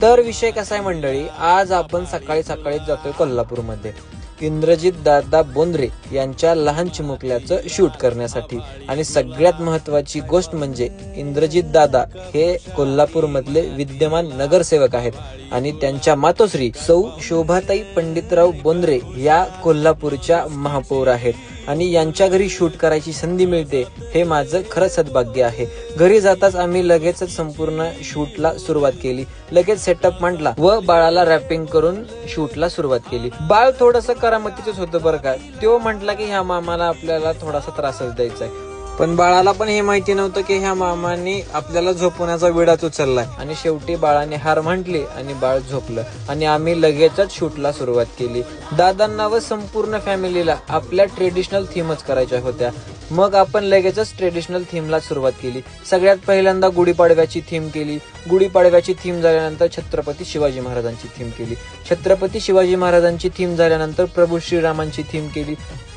तर विषय कसा आहे मंडळी, आज आपण सकाळी जातोय कोल्हापूरमध्ये इंद्रजित दादा बोंद्रे यांच्या लहान चिमुकल्याचं शूट करण्यासाठी। आणि सगळ्यात महत्वाची गोष्ट म्हणजे इंद्रजित दादा हे कोल्हापूरमधले विद्यमान नगरसेवक आहेत आणि त्यांच्या मातोश्री सौ शोभाताई पंडितराव बोंद्रे या कोल्हापूरच्या महापौर आहेत आणि यांच्या घरी शूट करायची संधी मिळते हे माझं खरं सद्भाग्य आहे। घरी जाताच आम्ही लगेचच संपूर्ण शूटला सुरुवात केली, लगेच सेटअप मांडला व बाळाला रॅपिंग करून शूटला सुरुवात केली। बाळ थोडंसं करामतीचंच होतं बरं का, तो म्हटला की ह्या मामाला आपल्याला थोडासा त्रासच द्यायचा आहे, पण बाळाला पण हे माहिती नव्हतं की ह्या मामाने आपल्याला झोपवण्याचा विडाच उचललाय। आणि शेवटी बाळाने हार म्हटली आणि बाळ झोपलं आणि आम्ही लगेचच शूटला सुरुवात केली। दादांना व संपूर्ण फॅमिलीला आपल्या ट्रेडिशनल थीमच करायच्या होत्या, मग आपण लगेचच ट्रेडिशनल थीमला सुरुवात केली। सगळ्यात पहिल्यांदा गुढीपाडव्याची थीम केली, गुढीपाडव्याची थीम झाल्यानंतर छत्रपती शिवाजी महाराजांची थीम केली, छत्रपती शिवाजी महाराजांची थीम झाल्यानंतर प्रभू श्रीरामांची थीम केली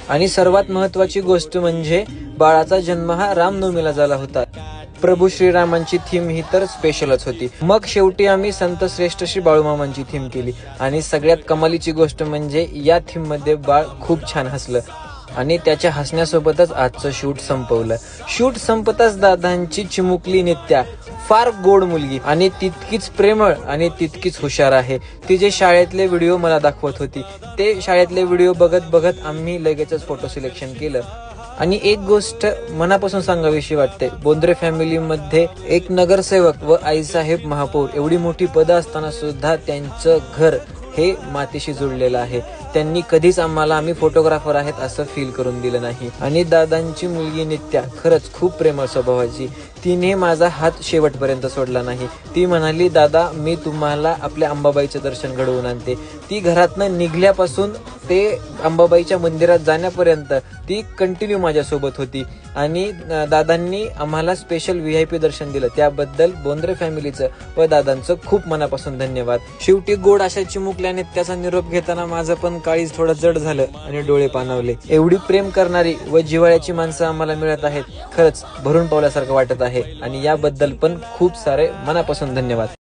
आणि सर्वात महत्वाची गोष्ट म्हणजे बाळाचा जन्म हा रामनवमीला झाला होता। प्रभू श्रीरामांची थीम ही तर स्पेशलच होती। मग शेवटी आम्ही संत श्रेष्ठ श्री बाळूमामांची थीम केली आणि सगळ्यात कमालीची गोष्ट म्हणजे या थीम मध्ये बाळ खूप छान हसलं आणि त्याच्या हसण्यासोबतच आजचं शूट संपवलं। शूट संपताच दादांची चिमुकली नित्या फार गोड मुलगी आणि तितकीच प्रेमळ आणि तितकीच हुशार आहे। तिचे शाळेतले व्हिडिओ मला दाखवत होती, ते शाळेतले व्हिडिओ बघत आम्ही लगेचच फोटो सिलेक्शन केलं। आणि एक गोष्ट मनापासून सांगावीशी वाटते, बोंद्रे फॅमिलीमध्ये एक नगरसेवक व आईसाहेब महापौर एवढी मोठी पदं असताना सुद्धा त्यांचं घर हे मातीशी जुळलेलं आहे। त्यांनी कधीच आम्हाला आम्ही फोटोग्राफर आहेत असं फील करून दिलं नाही। आणि दादांची मुलगी नित्या खरंच खूप प्रेमळ स्वभावाची, तिने माझा हात शेवटपर्यंत सोडला नाही। ती म्हणाली, दादा मी तुम्हाला आपल्या अंबाबाईचं दर्शन घडवून आणते। ती घरातनं निघल्यापासून ते अंबाबाईच्या मंदिरात जाण्यापर्यंत ती कंटिन्यू माझ्यासोबत होती आणि दादांनी आम्हाला स्पेशल VIP दर्शन दिलं, त्याबद्दल बोंद्रे फॅमिलीचं व दादांचं खूप मनापासून धन्यवाद। शेवटी गोड अशा चिमुकल्याने त्याचा निरोप घेताना माझं पण काळीज थोडं जड झालं आणि डोळे पाणावले। एवढी प्रेम करणारी व जिव्हाळ्याची माणसं आम्हाला मिळत आहेत, खरंच भरून पावल्यासारखं वाटत आहे आणि याबद्दल पण खूप सारे मनापासून धन्यवाद।